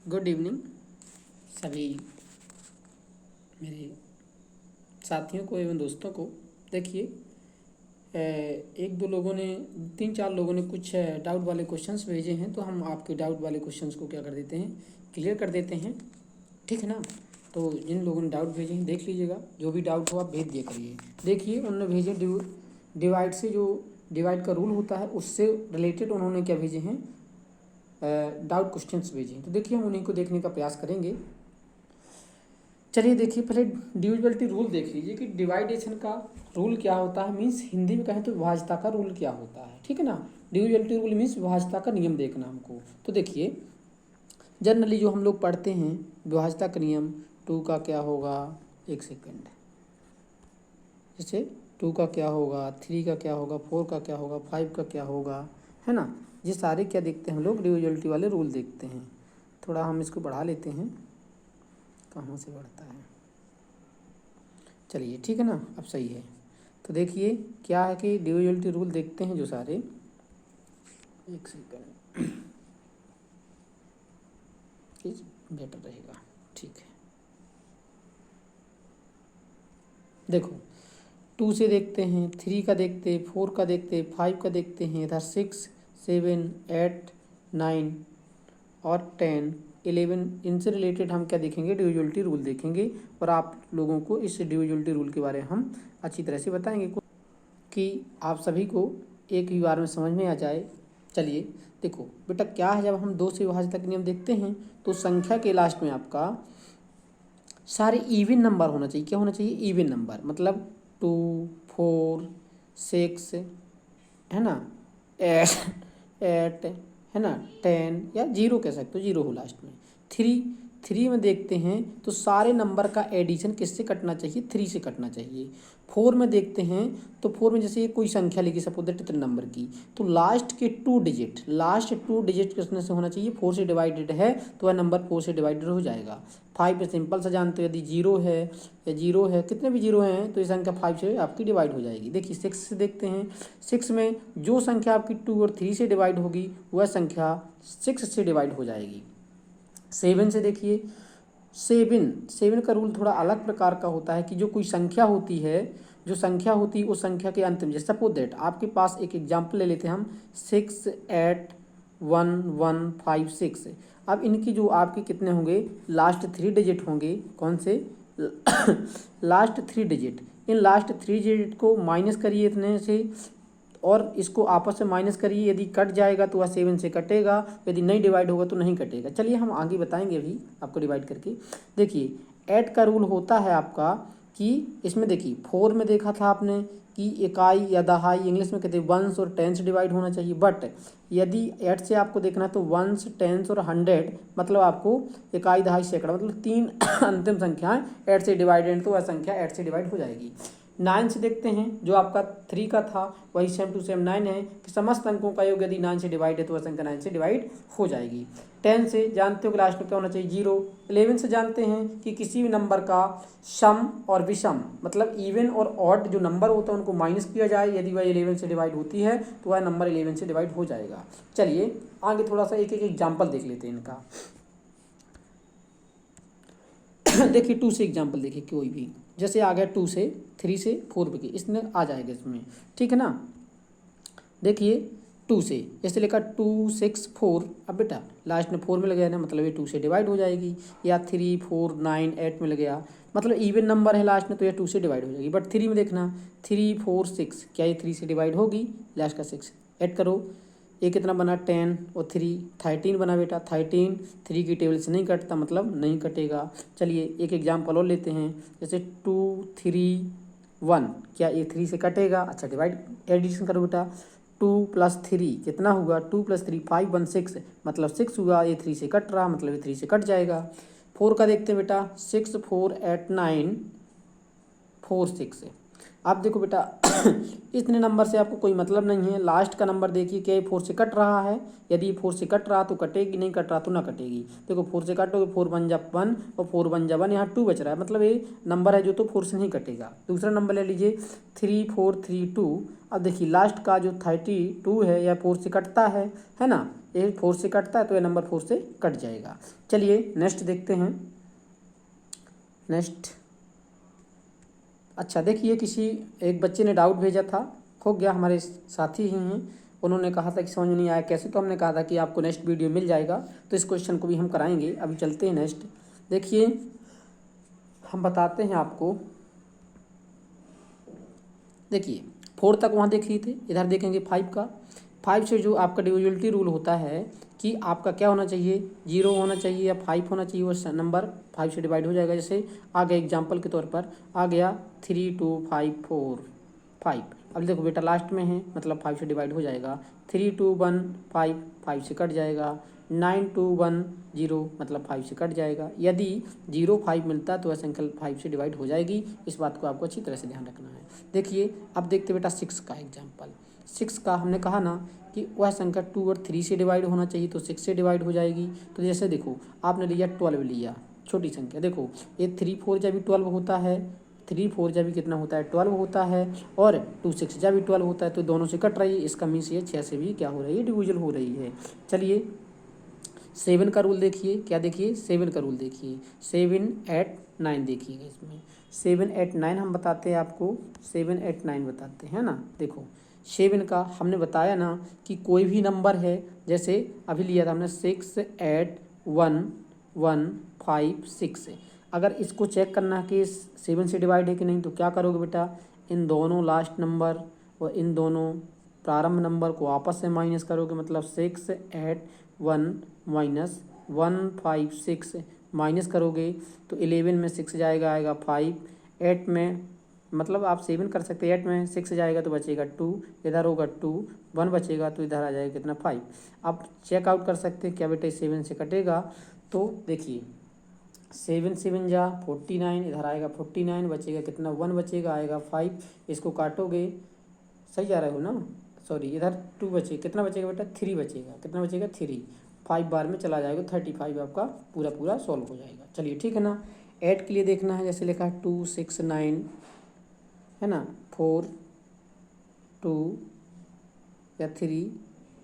Good evening सभी मेरे साथियों को एवं दोस्तों को। देखिए, एक दो लोगों ने, तीन चार लोगों ने कुछ डाउट वाले क्वेश्चंस भेजे हैं, तो हम आपके डाउट वाले क्वेश्चंस को क्या कर देते हैं, क्लियर कर देते हैं। ठीक है ना। तो जिन लोगों ने डाउट भेजे हैं देख लीजिएगा, जो भी डाउट हो आप भेज दिया करिए। देखिए, उन्होंने भेजे डिवाइड से, जो डिवाइड का रूल होता है उससे रिलेटेड उन्होंने क्या भेजे हैं, डाउट क्वेश्चंस भेजे हैं। तो देखिए, हम उन्हीं को देखने का प्रयास करेंगे। चलिए देखिए, पहले डिविजिबिलिटी रूल देख लीजिए कि डिवाइडेशन का रूल क्या होता है, मीन्स हिंदी में कहें तो विभाज्यता का रूल क्या होता है। ठीक है ना। डिविजिबिलिटी रूल मीन्स विभाज्यता का नियम देखना हमको। तो देखिए, जनरली जो हम लोग पढ़ते हैं विभाज्यता का नियम, 2 का क्या होगा, एक सेकेंड, जैसे 2 का क्या होगा, 3 का क्या होगा, 4 का क्या होगा, 5 का क्या होगा, है ना। ये सारे क्या देखते हैं हम लोग, डिविजिबिलिटी वाले रूल देखते हैं। थोड़ा हम इसको बढ़ा लेते हैं, कहाँ से बढ़ता है, चलिए ठीक है ना, अब सही है। तो देखिए क्या है कि डिविजिबिलिटी रूल देखते हैं जो सारे, एक सेकेंड, बेटर रहेगा। ठीक है, देखो 2 से देखते हैं, 3 का देखते हैं, 4 का देखते हैं, 5 का देखते हैं, इधर 6, 7, 8, 9 और 10, 11, इनसे रिलेटेड हम क्या देखेंगे, डिविजिबिलिटी रूल देखेंगे। और आप लोगों को इस डिविजिबिलिटी रूल के बारे में हम अच्छी तरह से बताएंगे कि आप सभी को एक ही बार में समझ में आ जाए। चलिए देखो बेटा, क्या है, जब हम 2 से विभाज्यता के नियम देखते हैं तो संख्या के लास्ट में आपका सारे इवन नंबर होना चाहिए। क्या होना चाहिए, इवन नंबर, मतलब 2, 4, 6, है ना, 8 है ना, 10 या 0 कह सकते हो, 0 हो लास्ट में। 3 में देखते हैं तो सारे नंबर का एडिशन किससे कटना चाहिए, 3 से कटना चाहिए। 4 में देखते हैं तो 4 में जैसे कोई संख्या लिखी, सपोज दैट इतने नंबर की, तो लास्ट 2 डिजिट किसने से होना चाहिए, 4 से डिवाइडेड है तो वह नंबर 4 से डिवाइडेड हो जाएगा। 5 पे सिंपल सा जानते हो, यदि 0 है या 0 है, कितने भी 0 हैं तो ये संख्या 5 से आपकी डिवाइड हो जाएगी। देखिए 6 से देखते हैं, 6 में जो संख्या आपकी 2 और 3 से डिवाइड होगी वह संख्या 6 से डिवाइड हो जाएगी। 7 से देखिए, 7 का रूल थोड़ा अलग प्रकार का होता है कि जो कोई संख्या होती है, जो संख्या होती है उस संख्या के अंत में, जैसे सपोज दैट आपके पास एक एग्जाम्पल ले लेते हैं हम, 6, 8, 1, 1, 5, 6। अब इनकी जो आपके कितने होंगे, लास्ट 3 डिजिट होंगे, कौन से last 3 digit, in last 3 digit को माइनस करिए इतने से और इसको आपस में माइनस करिए। यदि कट जाएगा तो वह 7 से कटेगा, यदि नहीं डिवाइड होगा तो नहीं कटेगा। चलिए हम आगे बताएंगे अभी आपको डिवाइड करके। देखिए 8 का रूल होता है आपका कि इसमें देखिए 4 में देखा था आपने कि इकाई या दहाई, इंग्लिश में कहते हैं वंस और टेंस डिवाइड होना चाहिए। बट यदि 8 से आपको देखना तो वंस, टेंस और 100, मतलब आपको इकाई, दहाई, सैकड़ा, मतलब 3 अंतिम संख्याएं 8 से डिवाइडेड, तो वह संख्या 8 से डिवाइड हो जाएगी। 9 से देखते हैं, जो आपका 3 का था वही सेम टू सेम 9 है कि समस्त अंकों का योग यदि 9 से डिवाइड है तो वह संख्या 9 से डिवाइड हो जाएगी। 10 से जानते हो कि लास्ट में क्या होना चाहिए, 0। 11 से जानते हैं कि किसी भी नंबर का सम और विषम, मतलब इवन और ऑड जो नंबर होता है उनको माइनस किया जाए, यदि वह 11 से डिवाइड होती है तो वह नंबर 11 से डिवाइड हो जाएगा। चलिए आगे थोड़ा सा एक एक एग्जाम्पल देख लेते हैं इनका। देखिए 2 से एग्जाम्पल देखिए, कोई भी जैसे आ गया 2 से, 3 से 4 पे, इसमें आ जाएगा इसमें, ठीक है ना। देखिए 2 से जैसे लिखा 2, 6, 4, अब बेटा लास्ट में 4 में लग गया ना, मतलब ये 2 से डिवाइड हो जाएगी। या 3, 4, 9, 8 में लग गया, मतलब इवन नंबर है लास्ट में तो ये 2 से डिवाइड हो जाएगी। बट 3 में देखना, 3, 4, 6, क्या ये 3 से डिवाइड होगी, लास्ट का 6 ऐड करो, ये कितना बना, 10 और 3 13 बना बेटा। 13 3 की टेबल से नहीं कटता, मतलब नहीं कटेगा। चलिए एक एग्जाम्पल और लेते हैं, जैसे 2, 3, 1, क्या ये 3 से कटेगा, अच्छा डिवाइड, एडिशन करो बेटा। 2 + 3 कितना हुआ, 2 + 3 5, 1, 6, मतलब 6 हुआ, ये 3 से कट रहा, मतलब ये 3 से कट जाएगा। 4 का देखते हैं बेटा, 6, 4, 8, 9, 4, 6, आप देखो बेटा इतने नंबर से आपको कोई मतलब नहीं है। लास्ट का नंबर देखिए क्या ये 4 से कट रहा है। यदि 4 से कट रहा तो कटेगी, नहीं कट रहा तो ना कटेगी। देखो 4 से काटोगे 4 बन जा 1 और 4 बन जा 1, यहाँ 2 बच रहा है, मतलब ये नंबर है जो तो 4 से नहीं कटेगा। दूसरा नंबर ले लीजिए 3 4 3 2। अब देखिए लास्ट का जो 32 है यह 4 से कटता है ना, ये 4 से कटता है तो यह नंबर 4 से कट जाएगा। चलिए नेक्स्ट देखते हैं। नेक्स्ट अच्छा देखिए, किसी एक बच्चे ने डाउट भेजा था, खो गया, हमारे साथी ही हैं, उन्होंने कहा था कि समझ नहीं आया कैसे, तो हमने कहा था कि आपको नेक्स्ट वीडियो मिल जाएगा, तो इस क्वेश्चन को भी हम कराएंगे। अभी चलते हैं नेक्स्ट। देखिए हम बताते हैं आपको। देखिए 4 तक वहाँ देख लिए थे, इधर देखेंगे 5 का। 5 से जो आपका डिविजिबिलिटी रूल होता है कि आपका क्या होना चाहिए, 0 होना चाहिए या 5 होना चाहिए, वो नंबर 5 से डिवाइड हो जाएगा। जैसे आ गया एग्जांपल के तौर पर आ गया 3 2 5 4 5। अब देखो बेटा लास्ट में है मतलब 5 से डिवाइड हो जाएगा। 3 2 1 5 5 से कट जाएगा। 9 2 1 0 मतलब 5 से कट जाएगा। यदि 0 5 मिलता है तो वह संख्या 5 से डिवाइड हो जाएगी। इस बात को आपको अच्छी तरह से ध्यान रखना है। देखिए अब देखते बेटा 6 का एग्जाम्पल। 6 का हमने कहा ना कि वह संख्या 2 और 3 से डिवाइड होना चाहिए, तो 6 से डिवाइड हो जाएगी। तो जैसे देखो आपने लिया 12 लिया, छोटी संख्या, देखो ये 3 4 जब भी 12 होता है, 3 4 जब भी कितना होता है 12 होता है, और 2 6 जब भी 12 होता है, तो दोनों से कट रही है। इसका मीन्स ये 6 से भी क्या हो रही है, डिविजल हो रही है। चलिए 7 का रूल देखिए, क्या देखिए 7 का रूल देखिए, 7 8 9 देखिएगा। इसमें 7 8 9 हम बताते हैं आपको, 7 8 9 बताते हैं ना। देखो 7 का हमने बताया ना कि कोई भी नंबर है, जैसे अभी लिया था हमने 6 8 1 1 5 6। अगर इसको चेक करना है कि 7 से डिवाइड है कि नहीं, तो क्या करोगे बेटा, इन दोनों लास्ट नंबर और इन दोनों प्रारंभ नंबर को आपस में माइनस करोगे, मतलब 6 8 1 माइनस 1 5 6 माइनस करोगे तो 11 में 6 जाएगा, आएगा 5। 8 में मतलब आप 7 कर सकते हैं, 8 में 6 जाएगा तो बचेगा 2, इधर होगा 2, 1 बचेगा तो इधर आ जाएगा कितना 5। आप चेकआउट कर सकते हैं क्या बेटा 7 से कटेगा। तो देखिए 7 7 जा 49, इधर आएगा 49, बचेगा कितना 1 बचेगा, आएगा 5। इसको काटोगे, सही जा रहे हो ना, सॉरी इधर 2 बचे, कितना बचेगा बेटा 3 बचेगा, कितना बचेगा 3, 5 बार में चला जाएगा, 35 आपका पूरा पूरा सॉल्व हो जाएगा। चलिए ठीक है ना। 8 के लिए देखना है, जैसे लिखा है 2 6 9 है ना, 4 2 या 3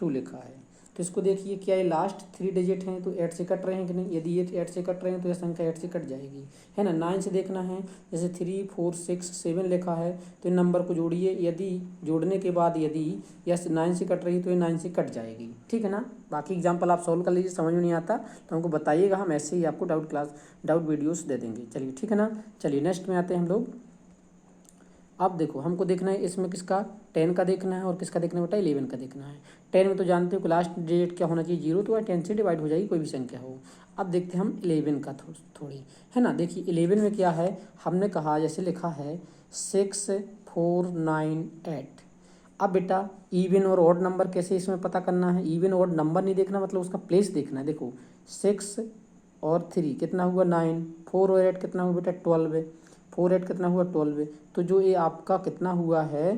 2 लिखा है। तो इसको देखिए क्या ये लास्ट 3 डिजिट हैं तो 8 से कट रहे हैं कि नहीं। यदि ये 8 से कट रहे हैं तो यह संख्या 8 से कट जाएगी, है ना। 9 से देखना है, जैसे 3 4 6 7 लिखा है तो इन नंबर को जोड़िए, यदि जोड़ने के बाद यदि यह 9 से कट रही है तो ये 9 से कट जाएगी, ठीक है ना। बाकी एग्जाम्पल आप सॉल्व कर लीजिए, समझ में नहीं आता तो हमको बताइएगा, हम ऐसे ही आपको डाउट वीडियोस दे देंगे। चलिए ठीक है ना। चलिए नेक्स्ट में आते हैं हम लोग। अब देखो हमको देखना है इसमें किसका 10 का देखना है और किसका देखना है बेटा 11 का देखना है। 10 में तो जानते हो कि लास्ट डिजिट क्या होना चाहिए 0, तो वह 10 से डिवाइड हो जाएगी कोई भी संख्या हो। अब देखते हैं हम 11 का थोड़ी, है ना। देखिए 11 में क्या है, हमने कहा जैसे लिखा है 6 4 9 8। अब बेटा इवन और ऑड नंबर कैसे इसमें पता करना है, इवन ऑड नंबर नहीं देखना, मतलब उसका प्लेस देखना है। देखो 6 और 3 कितना हुआ 9, 4 और 8 कितना हुआ बेटा 12, 4 8 कितना हुआ 12, तो जो ये आपका कितना हुआ है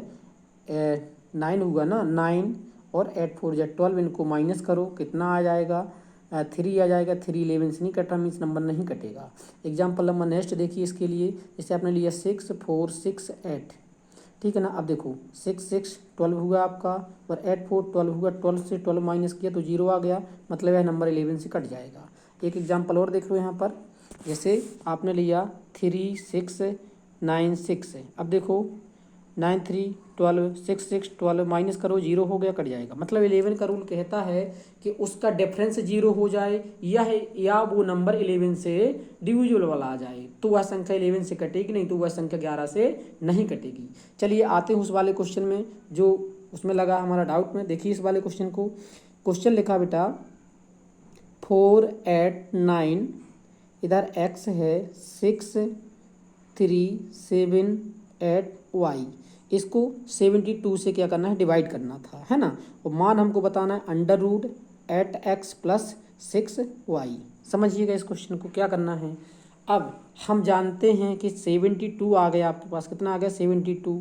9 हुआ ना, 9 और 8 4 या 12, इनको माइनस करो कितना आ जाएगा 3 आ जाएगा। 3 11 से नहीं कटा, मीन्स नंबर नहीं कटेगा। एग्जाम्पल नंबर नेक्स्ट देखिए इसके लिए, जैसे आपने लिया 6 4 6 8, ठीक है ना। अब देखो 6 6 12 हुआ आपका और 8 4 12 हुआ, 12 से 12 माइनस किया तो 0 आ गया, मतलब यह नंबर 11 से कट जाएगा। एक एग्जाम्पल और देख लो यहाँ पर, जैसे आपने लिया 3 6 9 6। अब देखो 9 3 12 6 6 12 माइनस करो 0 हो गया, कट जाएगा। मतलब 11 का रूल कहता है कि उसका डिफरेंस 0 हो जाए या वो नंबर 11 से डिविजिबल वाला आ जाए, तो वह संख्या 11 से कटेगी, नहीं तो वह संख्या 11 से नहीं कटेगी। चलिए आते हैं उस वाले क्वेश्चन में जो उसमें लगा हमारा डाउट में। देखिए इस वाले क्वेश्चन को, क्वेश्चन लिखा बेटा 4 8 9, इधर x है 6 3 7 8 y, इसको 72 से क्या करना है डिवाइड करना था, है ना। और मान हमको बताना है √8x + 6y। समझिएगा इस क्वेश्चन को क्या करना है। अब हम जानते हैं कि 72 आ गया आपके पास, कितना आ गया 72।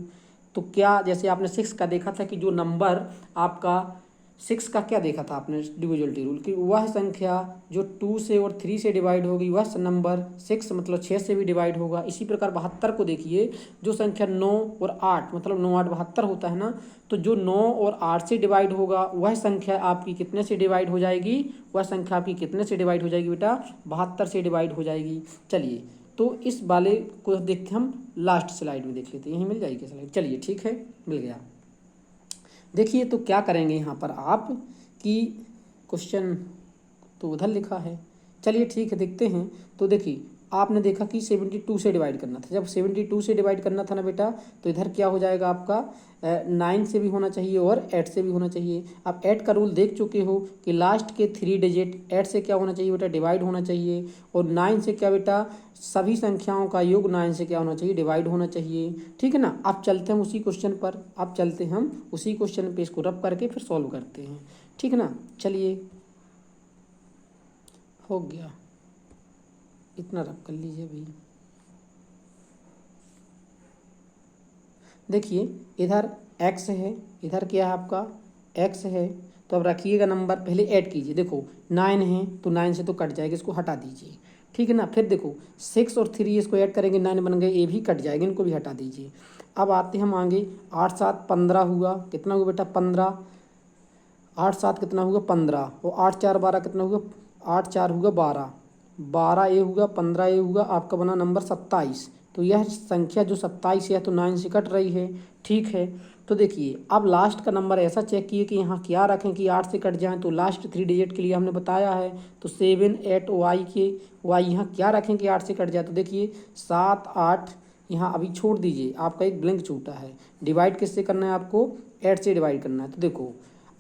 तो क्या, जैसे आपने 6 का देखा था कि जो नंबर आपका 6 का क्या देखा था आपने डिविजिबिलिटी रूल कि वह संख्या जो 2 से और 3 से डिवाइड होगी वह नंबर 6 मतलब 6 से भी डिवाइड होगा। इसी प्रकार 72 को देखिए, जो संख्या 9 और 8 मतलब 9 8 72 होता है ना, तो जो 9 और 8 से डिवाइड होगा वह संख्या आपकी कितने से डिवाइड हो जाएगी, वह संख्या आपकी कितने से डिवाइड हो जाएगी बेटा, 72 से डिवाइड हो जाएगी। चलिए तो इस वाले को देखते हम लास्ट स्लाइड में देख लेते हैं, यहीं मिल जाएगी स्लाइड। चलिए ठीक है, मिल गया। देखिए तो क्या करेंगे यहाँ पर आप कि क्वेश्चन तो उधर लिखा है, चलिए ठीक है देखते हैं। तो देखिए आपने देखा कि 72 से डिवाइड करना था, जब 72 से डिवाइड करना था ना बेटा, तो इधर क्या हो जाएगा आपका 9 से भी होना चाहिए और 8 से भी होना चाहिए। आप 8 का रूल देख चुके हो कि लास्ट के 3 डिजिट 8 से क्या होना चाहिए बेटा, डिवाइड होना चाहिए। और 9 से क्या बेटा, सभी संख्याओं का योग 9 से क्या होना चाहिए, डिवाइड होना चाहिए। ठीक है ना। अब चलते हैं उसी क्वेश्चन पर, अब चलते हैं हम उसी क्वेश्चन पे, इसको रब करके फिर सॉल्व करते हैं। ठीक है ना। चलिए हो गया, इतना रब कर लीजिए भाई। देखिए इधर x है, इधर क्या है आपका x है, तो अब रखिएगा नंबर, पहले ऐड कीजिए। देखो 9 है तो 9 से तो कट जाएगा, इसको हटा दीजिए। ठीक है ना। फिर देखो 6 और 3 इसको ऐड करेंगे, 9 बन गए, ये भी कट जाएंगे, इनको भी हटा दीजिए। अब आते हम आगे, 8 7 15 हुआ, कितना हुआ बेटा 15, 8 7 कितना हुआ 15, और 8 4 12 कितना हुआ, 8 4 हुआ 12, 12 ये हुआ, 15 ये हुआ, आपका बना नंबर 27। तो यह संख्या जो 27 है तो 9 से कट रही है। ठीक है। तो देखिए अब लास्ट का नंबर ऐसा चेक किए कि यहाँ क्या रखें कि 8 से कट जाएँ, तो लास्ट 3 डिजिट के लिए हमने बताया है, तो 7 8 वाई के वाई यहाँ क्या रखें कि 8 से कट जाए। तो देखिए 7 8 यहाँ अभी छोड़ दीजिए, आपका एक ब्लैंक छूटा है। डिवाइड किससे करना है आपको, 8 से डिवाइड करना है। तो देखो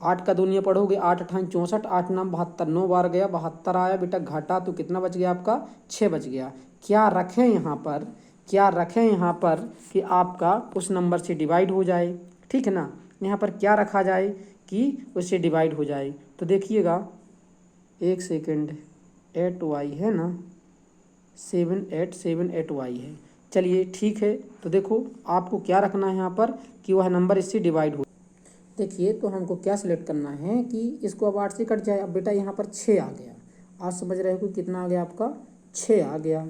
8 का दूनिया पढ़ोगे, 8 8 64, 8 9 72, 9 बार गया 72 आया बेटा, घाटा तो कितना बच गया आपका 6 बच गया। क्या रखें यहाँ पर, क्या रखें यहाँ पर कि आपका उस नंबर से डिवाइड हो जाए। ठीक है ना। यहाँ पर क्या रखा जाए कि उससे डिवाइड हो जाए। तो देखिएगा 1 सेकेंड, 8 वाई है ना, 7 8 वाई है। चलिए ठीक है। तो देखो आपको क्या रखना है यहाँ पर कि वह नंबर इससे डिवाइड हो। देखिए तो हमको क्या सिलेक्ट करना है कि इसको अब 8 से कट जाए। अब बेटा यहाँ पर 6 आ गया, आप समझ रहे हो कि कितना आ गया आपका 6 आ गया।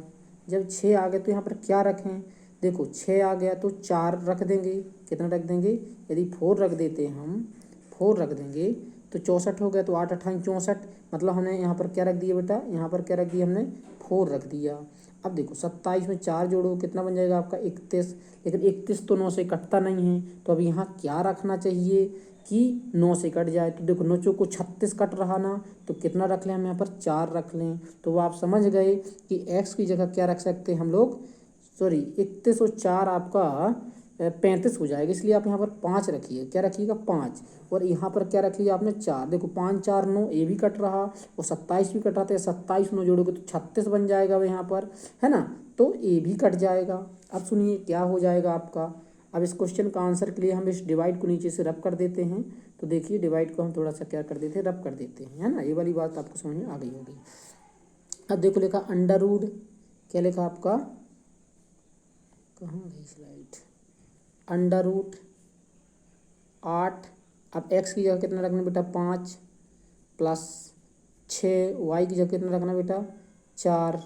जब 6 आ गया तो यहाँ पर क्या रखें, देखो 6 आ गया तो 4 रख देंगे, कितना रख देंगे, यदि 4 रख देते हम, 4 रख देंगे तो 64 हो गया। तो 8 8 64, मतलब हमने यहाँ पर क्या रख दिया बेटा, यहाँ पर क्या रख दिया हमने 4 रख दिया। अब देखो 27 में 4 जोड़ो कितना बन जाएगा आपका 31, लेकिन 31 तो 9 से कटता नहीं है, तो अब यहाँ क्या रखना चाहिए कि 9 से कट जाए। तो देखो 9 चौको 36 कट रहा ना, तो कितना रख लें हम यहाँ पर 4 रख लें। तो वो आप समझ गए कि x की जगह क्या रख सकते हैं हम लोग, सॉरी 31 और 4 आपका 35 हो जाएगा, इसलिए आप यहाँ पर 5 रखिए। क्या रखिएगा 5, और यहाँ पर क्या रखिए आपने 4। देखो 5 4 9, ये भी कट रहा और 27 भी कट रहा था, 27 9 जोड़ोगे तो 36 बन जाएगा वो यहाँ पर, है ना। तो ये भी कट जाएगा। अब सुनिए क्या हो जाएगा आपका। अब इस क्वेश्चन का आंसर के लिए हम इस डिवाइड को नीचे से रब कर देते हैं। तो देखिए डिवाइड को हम थोड़ा सा क्या कर देते हैं, रब कर देते हैं, है ना। ये वाली बात आपको समझ में आ गई होगी। अब देखो लिखा अंडर रूट, क्या लिखा आपका, कहाँ गई स्लाइड, अंडर रूट 8, अब x की जगह कितना रखना बेटा 5, प्लस 6 y की जगह कितना रखना बेटा 4,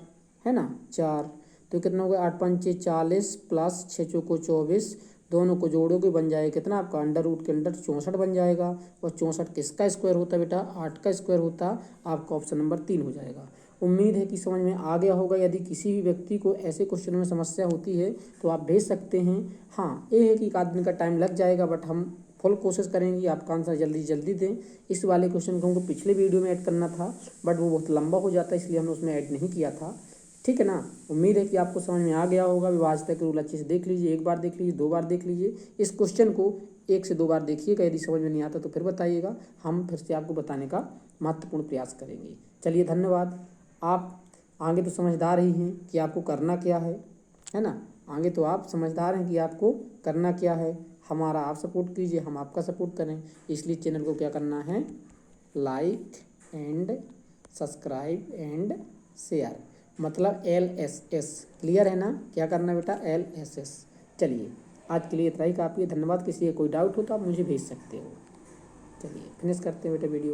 है ना 4। तो कितना हो गया 8 5 40 प्लस 6 चौको 24, दोनों को जोड़ोगे बन जाएगा कितना आपका अंडर रूट के अंदर 64 बन जाएगा। और 64 किसका स्क्वायर होता है बेटा, 8 का स्क्वायर होता, आपका ऑप्शन नंबर 3 हो जाएगा। उम्मीद है कि समझ में आ गया होगा। यदि किसी भी व्यक्ति को ऐसे क्वेश्चन में समस्या होती है तो आप भेज सकते हैं। हाँ ये है कि एक आध दिन का टाइम लग जाएगा, बट हम फुल कोशिश करेंगे आपका आंसर जल्दी जल्दी दें। इस वाले क्वेश्चन को हमको पिछले वीडियो में ऐड करना था, बट वो बहुत लंबा हो जाता है, इसलिए हमने उसमें ऐड नहीं किया था। ठीक है ना। उम्मीद है कि आपको समझ में आ गया होगा। विभाज्यता के रूल अच्छे से देख लीजिए, एक बार देख लीजिए, 2 बार देख लीजिए। इस क्वेश्चन को 1 से 2 बार देखिएगा, यदि समझ में नहीं आता तो फिर बताइएगा, हम फिर से आपको बताने का महत्वपूर्ण प्रयास करेंगे। चलिए धन्यवाद। आप आगे तो समझदार ही हैं कि आपको करना क्या है ना। आगे तो आप समझदार हैं कि आपको करना क्या है। हमारा आप सपोर्ट कीजिए, हम आपका सपोर्ट करें। इसलिए चैनल को क्या करना है, like and subscribe and share. मतलब LSS। क्लियर है ना? क्या करना है बेटा? LSS। चलिए आज के लिए इतना ही काफ़ी है। धन्यवाद। किसी का कोई डाउट हो तो आप मुझे भेज सकते हो। चलिए फिनिश करते हैं बेटा वीडियो।